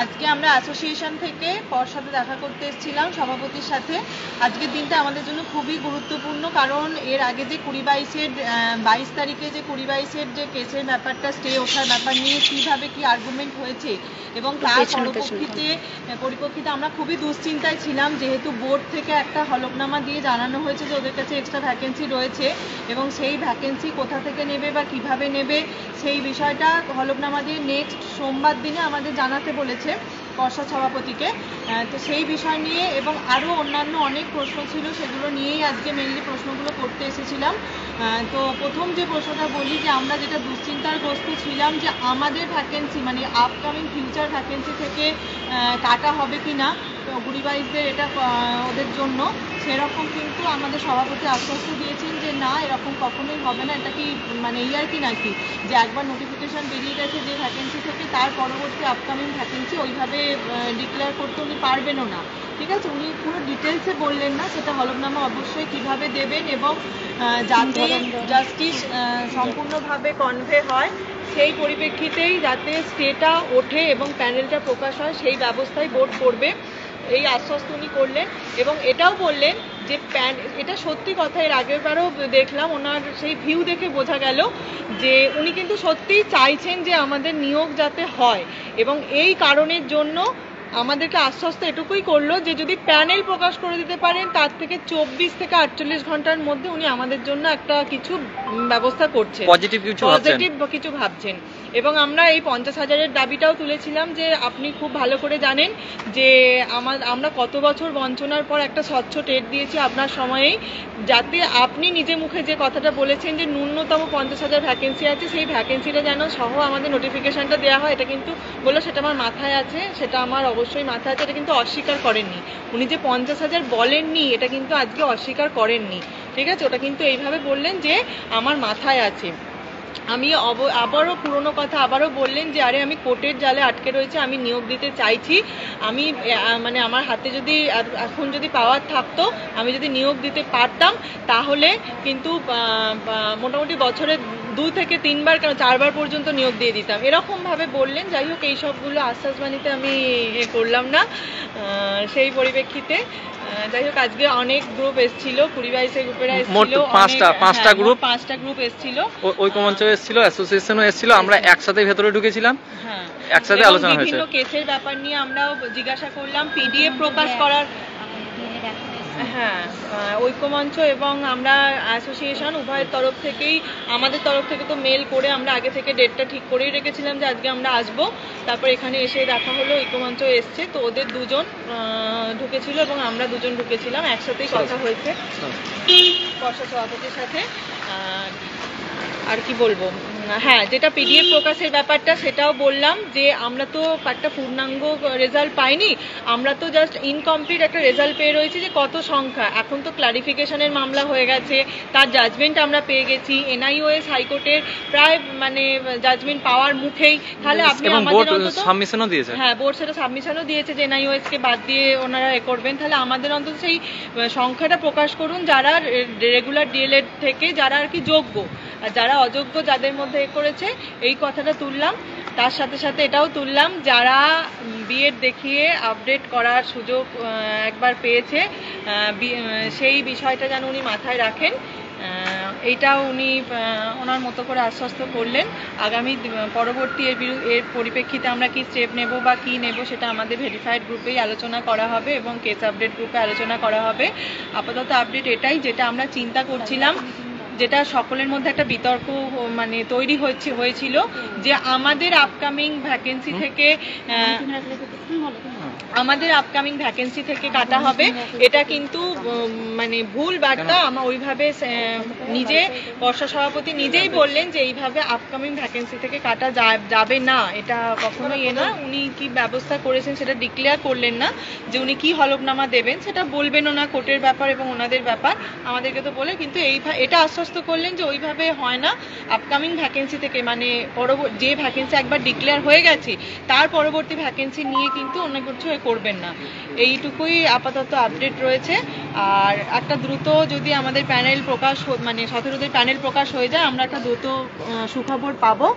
আজকে আমরা অ্যাসোসিয়েশন থেকে পর্ষদে দেখা করতে এসেছিলাম সভাপতির সাথে। আজকের দিনটা আমাদের জন্য খুবই গুরুত্বপূর্ণ, কারণ এর আগে যে 22 তারিখে যে 22-এর যে কেসের ব্যাপারটা স্টে ওঠার ব্যাপার নিয়ে কীভাবে কি আর্গুমেন্ট হয়েছে এবং তার পরিপ্রেক্ষিতে আমরা খুবই দুশ্চিন্তায় ছিলাম, যেহেতু বোর্ড থেকে একটা হলফনামা দিয়ে জানানো হয়েছে যে ওদের কাছে এক্সট্রা ভ্যাকেন্সি রয়েছে এবং সেই ভ্যাকেন্সি কোথা থেকে নেবে বা কিভাবে নেবে সেই বিষয়টা হলফনামা দিয়ে নেক্সট সোমবার দিনে আমাদের জানাতে বলেছে পর্ষদ সভাপতিকে। তো সেই বিষয় নিয়ে এবং আরও অন্যান্য অনেক প্রশ্ন ছিল, সেগুলো নিয়েই আজকে মেনলি প্রশ্নগুলো করতে এসেছিলাম। তো প্রথম যে প্রশ্নটা বলি, যে আমরা যেটা দুশ্চিন্তাগ্রস্ত ছিলাম যে আমাদের ভ্যাকেন্সি মানে আপকামিং ফিউচার ভ্যাকেন্সি থেকে কাটা হবে কি না গুড়িবাইজদের, এটা ওদের জন্য সেরকম কিন্তু আমাদের সভাপতি আশ্বস্ত দিয়েছেন যে না, এরকম কখনোই হবে না। এটা কি মানে আর কি নাকি যে একবার নোটিফিকেশান বেরিয়ে গেছে যে ভ্যাকেন্সি থেকে, তার পরবর্তী আপকামিং ভ্যাকেন্সি ওইভাবে ডিক্লেয়ার করতে উনি পারবেনও না। ঠিক আছে, উনি পুরো ডিটেলসে বললেন না, সেটা হলফনামা অবশ্যই কিভাবে দেবেন এবং যাতে জাস্টিস সম্পূর্ণভাবে কনভে হয় সেই পরিপ্রেক্ষিতেই যাতে স্টেটা ওঠে এবং প্যানেলটা প্রকাশ হয় সেই ব্যবস্থাই বোর্ড করবে, এই আশ্বস্ত উনি করলেন। এবং এটাও বললেন যে এটা সত্যি কথা, এর আগেরবারও দেখলাম ওনার সেই ভিউ দেখে বোঝা গেল যে উনি কিন্তু সত্যিই চাইছেন যে আমাদের নিয়োগ যাতে হয়, এবং এই কারণের জন্য আমাদেরকে আশ্বস্ত এটুকুই করলো যে যদি প্যানেল প্রকাশ করে দিতে পারেন তার থেকে 24 থেকে 48 ঘন্টার মধ্যে উনি আমাদের জন্য একটা কিছু ব্যবস্থা করছেন, পজিটিভ কিছু ভাবছেন। এবং আমরা এই 50,000-এর দাবিটাও তুলেছিলাম যে আপনি খুব ভালো করে জানেন যে আমরা কত বছর বঞ্চনার পর একটা স্বচ্ছ টেট দিয়েছি আপনার সময়েই, যাতে আপনি নিজে মুখে যে কথাটা বলেছেন যে ন্যূনতম 50,000 ভ্যাকেন্সি আছে, সেই ভ্যাকেন্সিটা যেন সহ আমাদের নোটিফিকেশনটা দেওয়া হয়। এটা কিন্তু বললো সেটা আমার মাথায় আছে, সেটা আমার অবশ্যই মাথায় আছে, এটা কিন্তু অস্বীকার করেননি উনি যে 50,000 বলেননি, এটা কিন্তু আজকে অস্বীকার করেননি। ঠিক আছে, ওটা কিন্তু এইভাবে বললেন যে আমার মাথায় আছে। আমি আবারও পুরনো কথা আবারও বললেন যে আরে আমি কোর্টের জালে আটকে রয়েছে, আমি নিয়োগ দিতে চাইছি, আমি মানে আমার হাতে যদি এখন যদি পাওয়ার থাকতো, আমি যদি নিয়োগ দিতে পারতাম তাহলে কিন্তু মোটামুটি বছরে 2 থেকে 3 বার কেন 4 বার পর্যন্ত নিয়োগ দিয়ে দিতাম, এরকমভাবে বললেন। যাই হোক, এই সবগুলো আশ্বাসবাণীতে আমি করলাম না। সেই পরিপ্রেক্ষিতে যাই হোক, আজকে অনেক গ্রুপ এসেছিল, 22 গ্রুপেরা এসেছিল, 5টা গ্রুপ এসেছিল, ঐক্যমঞ্চ এসেছিল, অ্যাসোসিয়েশনও এসেছিল, আমরা একসাথে ভেতরে ঢুকেছিলাম, একসাথে আলোচনা হয়েছে। বিভিন্ন কেসের ব্যাপার নিয়ে আমরাও জিজ্ঞাসা করলাম, পিডিএফ প্রকাশ করার, ঐক্যমঞ্চ এবং আমরা অ্যাসোসিয়েশন উভয়ের তরফ থেকেই, আমাদের তরফ থেকে তো মেল করে আমরা আগে থেকে ডেটটা ঠিক করেই রেখেছিলাম যে আজকে আমরা আসবো। তারপর এখানে এসে দেখা হলো ঐক্যমঞ্চ এসছে, তো ওদের 2 জন ঢুকেছিল এবং আমরা 2 জন ঢুকেছিলাম, একসাথেই কথা হয়েছে পর্ষদ সভাপতির সাথে। আর কি বলবো, যেটা পিডিএফ প্রকাশের ব্যাপারটা সেটাও বললাম যে আমরা তো একটা পূর্ণাঙ্গ রেজাল্ট পাইনি, আমরা তো জাস্ট ইনকমপ্লিট একটা রেজাল্ট পেয়ে রয়েছি যে কত সংখ্যা। এখন তো ক্লারিফিকেশনের মামলা হয়ে গেছে, তার জাজমেন্ট আমরা পেয়ে গেছি, এনআইওএস হাইকোর্টের প্রায় মানে জাজমেন্ট পাওয়ার মুখেই, তাহলে আপনি আমাদের অন্তত সাবমিশনও দিয়েছে, বোর্ড সেটা সাবমিশনও দিয়েছে যে এনআইওএস কে বাদ দিয়ে ওনারা করবেন, তাহলে আমাদের অন্তত সেই সংখ্যাটা প্রকাশ করুন যারা রেগুলার ডিএলএড থেকে যারা আর কি যোগ্য, আর যারা অযোগ্য যাদের মধ্যে করেছে, এই কথাটা তুললাম। তার সাথে সাথে এটাও তুললাম যারা বিএড দেখিয়ে আপডেট করার সুযোগ একবার পেয়েছে, সেই বিষয়টা যেন উনি মাথায় রাখেন, এইটাও উনি ওনার মতো করে আশ্বস্ত করলেন। আগামী পরবর্তী এর পরিপ্রেক্ষিতে আমরা কি স্টেপ নেব বা কি নেব সেটা আমাদের ভেরিফাইড গ্রুপেই আলোচনা করা হবে এবং কেস আপডেট গ্রুপে আলোচনা করা হবে। আপাতত আপডেট এটাই, যেটা আমরা চিন্তা করছিলাম, যেটা সকলের মধ্যে একটা বিতর্ক মানে তৈরি হয়েছিল যে আমাদের আপকামিং ভ্যাকেন্সি থেকে কাটা হবে, এটা কিন্তু মানে ভুল বার্তা। আমরা ওইভাবে নিজে পর্ষদ সভাপতি নিজেই বললেন যে এইভাবে আপকামিং ভ্যাকেন্সি থেকে কাটা যাবে না, এটা কখনোই না। উনি কি ব্যবস্থা করেছেন সেটা ডিক্লেয়ার করলেন না, যে উনি কি হলফনামা দেবেন সেটা বলবেনও না, কোর্টের ব্যাপার এবং ওনাদের ব্যাপার, আমাদেরকে তো বলে, কিন্তু এটা আশ্বস্ত করলেন যে ওইভাবে হয় না, আপকামিং ভ্যাকেন্সি থেকে মানে যে ভ্যাকেন্সি একবার ডিক্লেয়ার হয়ে গেছে তার পরবর্তী ভ্যাকেন্সি নিয়ে কিন্তু অন্য কিছু করবেন না। এইটুকুই আপাতত আপডেট রয়েছে। আর একটা দ্রুত যদি আমাদের প্যানেল প্রকাশ মানে 17 প্যানেল প্রকাশ হয়ে যায়, আমরা একটা দ্রুত সুখবর পাবো।